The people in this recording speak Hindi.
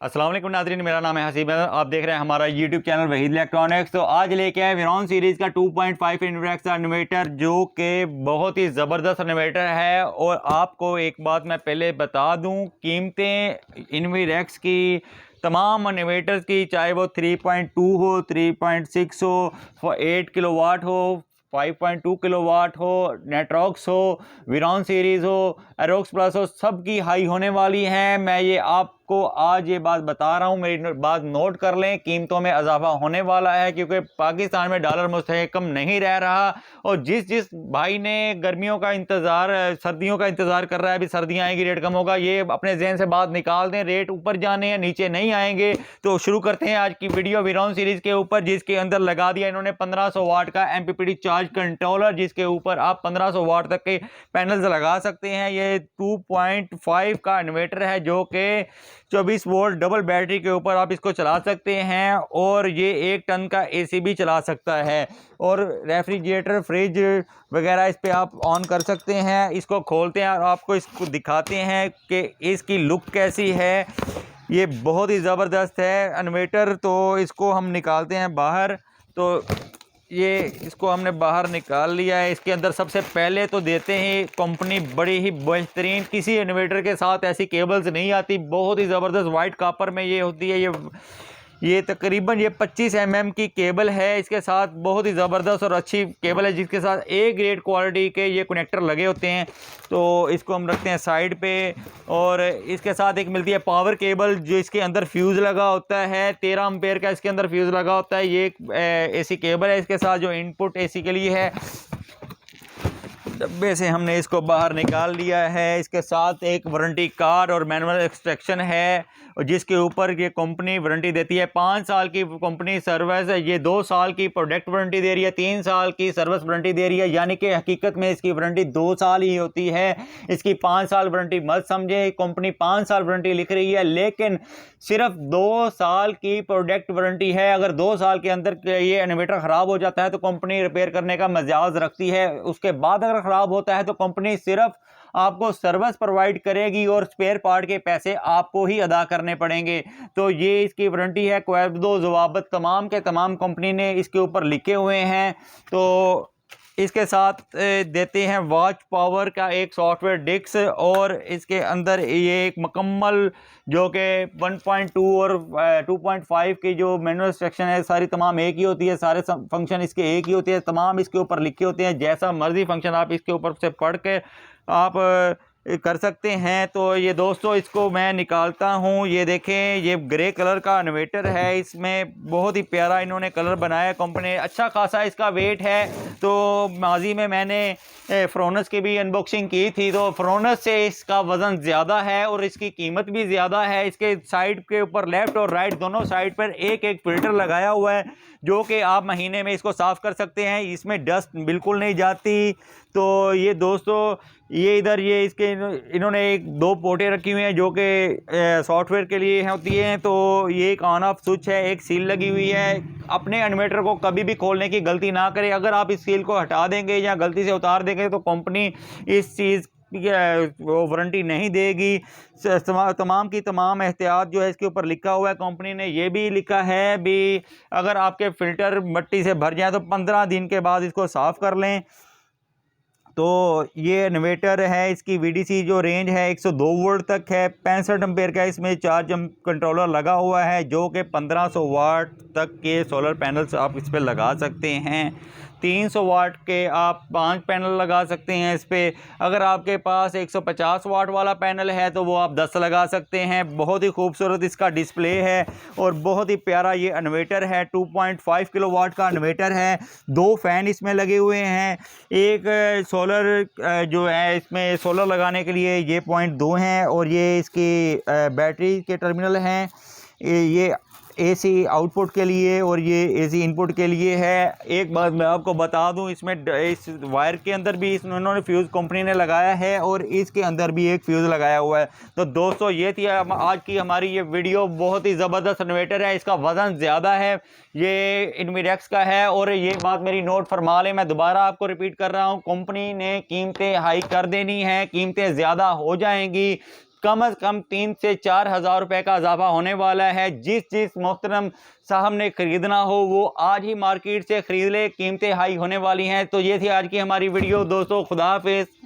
अस्सलाम वालेकुम नाज़रीन, मेरा नाम है हसीब। आप देख रहे हैं हमारा यूट्यूब चैनल वहीद इलेक्ट्रॉनिक्स। तो आज लेके आए वेरॉन सीरीज़ का 2.5 इन्वेरेक्स इन्वर्टर, जो कि बहुत ही ज़बरदस्त इन्वर्टर है। और आपको एक बात मैं पहले बता दूं, कीमतें इन्वेरेक्स की तमाम इन्वर्टर्स की, चाहे वो 3.2 हो, 3.6 हो, 8 किलोवाट हो, 5.2 किलोवाट हो, नेट्रॉक्स हो, वेरॉन सीरीज़ हो, एरोक्स प्लस हो, सब की हाई होने वाली हैं। मैं ये आपको आज ये बात बता रहा हूँ, मेरी बात नोट कर लें। कीमतों में इजाफा होने वाला है क्योंकि पाकिस्तान में डॉलर मुस्तहकम नहीं रह रहा। और जिस भाई ने गर्मियों का इंतज़ार, सर्दियों का इंतज़ार कर रहा है, अभी सर्दियाँ आएंगी रेट कम होगा, ये अपने जहन से बात निकाल दें। रेट ऊपर जाने हैं, नीचे नहीं आएंगे। तो शुरू करते हैं आज की वीडियो वेरॉन सीरीज़ के ऊपर, जिसके अंदर लगा दिया इन्होंने 1500 वाट का MPPT चार्ज कंट्रोलर, जिसके ऊपर आप 1500 वाट तक के पैनल्स लगा सकते हैं। ये 2.5 का इन्वर्टर है, जो कि 24 वोल्ट डबल बैटरी के ऊपर आप इसको चला सकते हैं। और ये 1 टन का AC भी चला सकता है। और रेफ्रिजरेटर, फ्रिज वगैरह इस पे आप ऑन कर सकते हैं। इसको खोलते हैं और आपको इसको दिखाते हैं कि इसकी लुक कैसी है। ये बहुत ही ज़बरदस्त है इन्वर्टर। तो इसको हम निकालते हैं बाहर। तो ये इसको हमने बाहर निकाल लिया है। इसके अंदर सबसे पहले तो देते हैं कंपनी बड़ी ही बेहतरीन, किसी इन्वर्टर के साथ ऐसी केबल्स नहीं आती, बहुत ही ज़बरदस्त वाइट कॉपर में ये होती है। ये तकरीबन 25 mm की केबल है। इसके साथ बहुत ही ज़बरदस्त और अच्छी केबल है, जिसके साथ A ग्रेड क्वालिटी के ये कनेक्टर लगे होते हैं। तो इसको हम रखते हैं साइड पे। और इसके साथ एक मिलती है पावर केबल, जो इसके अंदर फ्यूज़ लगा होता है, 13 एम्पेयर का इसके अंदर फ्यूज़ लगा होता है। ये एक AC केबल है इसके साथ, जो इनपुट AC के लिए है। डब्बे से हमने इसको बाहर निकाल लिया है। इसके साथ एक वारंटी कार्ड और मैनुअल इंस्ट्रक्शन है, और जिसके ऊपर ये कंपनी वारंटी देती है। 5 साल की कंपनी सर्विस है। ये 2 साल की प्रोडक्ट वारंटी दे रही है, 3 साल की सर्विस वारंटी दे रही है। यानी कि हकीकत में इसकी वारंटी 2 साल ही होती है। इसकी 5 साल वारंटी मत समझे। कंपनी 5 साल वारंटी लिख रही है, लेकिन सिर्फ 2 साल की प्रोडक्ट वारंटी है। अगर 2 साल के अंदर ये इन्वर्टर ख़राब हो जाता है तो कंपनी रिपेयर करने का मजाज रखती है। उसके बाद अगर ख़राब होता है तो कंपनी सिर्फ आपको सर्विस प्रोवाइड करेगी और स्पेयर पार्ट के पैसे आपको ही अदा करने पड़ेंगे। तो ये इसकी वारंटी है। क़वायद ज़वाबित तमाम के तमाम कंपनी ने इसके ऊपर लिखे हुए हैं। तो इसके साथ देते हैं वॉच पावर का एक सॉफ्टवेयर डिस्क, और इसके अंदर ये एक मुकम्मल, जो कि 1.2 और 2.5 की जो मैनुअल इंस्ट्रक्शन है, सारी तमाम एक ही होती है। सारे फंक्शन इसके एक ही होते हैं, तमाम इसके ऊपर लिखे होते हैं। जैसा मर्जी फंक्शन आप इसके ऊपर से पढ़ के आप कर सकते हैं। तो ये दोस्तों, इसको मैं निकालता हूँ। ये देखें, ये ग्रे कलर का इन्वर्टर है। इसमें बहुत ही प्यारा इन्होंने कलर बनाया है कंपनी। अच्छा खासा इसका वेट है। तो माजी में मैंने फ्रोनस की भी अनबॉक्सिंग की थी, तो फ्रोनस से इसका वज़न ज़्यादा है और इसकी कीमत भी ज़्यादा है। इसके साइड के ऊपर लेफ़्ट और राइट दोनों साइड पर एक एक फ़िल्टर लगाया हुआ है, जो कि आप महीने में इसको साफ़ कर सकते हैं। इसमें डस्ट बिल्कुल नहीं जाती। तो ये दोस्तों, ये इधर ये इसके इन्होंने 2 पोर्टें रखी हुई हैं, जो कि सॉफ्टवेयर के लिए होती हैं। तो ये एक ऑन ऑफ स्विच है, एक सील लगी हुई है। अपने इन्वर्टर को कभी भी खोलने की गलती ना करें। अगर आप इस सील को हटा देंगे या गलती से उतार देंगे तो कंपनी इस चीज़ वो वारंटी नहीं देगी। तमाम की तमाम एहतियात जो है इसके ऊपर लिखा हुआ है। कंपनी ने ये भी लिखा है भी, अगर आपके फ़िल्टर मिट्टी से भर जाए तो 15 दिन के बाद इसको साफ़ कर लें। तो ये इन्वर्टर है, इसकी VDC जो रेंज है 102 वोल्ट तक है। 65 एम्पेयर का इसमें चार्ज कंट्रोलर लगा हुआ है, जो कि 1500 वाट तक के सोलर पैनल्स आप इस पर लगा सकते हैं। 300 वाट के आप 5 पैनल लगा सकते हैं इस पर। अगर आपके पास 150 वाट वाला पैनल है तो वो आप 10 लगा सकते हैं। बहुत ही खूबसूरत इसका डिस्प्ले है और बहुत ही प्यारा ये इन्वर्टर है। 2.5 किलोवाट का इन्वर्टर है। 2 फैन इसमें लगे हुए हैं। एक सोलर जो है, इसमें सोलर लगाने के लिए ये पॉइंट 2 हैं, और ये इसकी बैटरी के टर्मिनल हैं। ये AC आउटपुट के लिए और ये AC इनपुट के लिए है। एक बात मैं आपको बता दूं, इसमें इस वायर के अंदर भी इन्होंने फ्यूज़ कंपनी ने लगाया है, और इसके अंदर भी एक फ्यूज़ लगाया हुआ है। तो दोस्तों, ये थी आज की हमारी ये वीडियो। बहुत ही ज़बरदस्त इन्वर्टर है। इसका वज़न ज़्यादा है, ये इन्वेरेक्स का है। और ये बात मेरी नोट फरमा लें, मैं दोबारा आपको रिपीट कर रहा हूँ, कंपनी ने कीमतें हाई कर देनी है, कीमतें ज़्यादा हो जाएंगी। कम से कम 3 से 4 हज़ार रुपए का इजाफा होने वाला है। जिस मोहतरम साहब ने खरीदना हो वो आज ही मार्केट से खरीद ले, कीमतें हाई होने वाली हैं। तो ये थी आज की हमारी वीडियो दोस्तों, खुदा हाफिज़।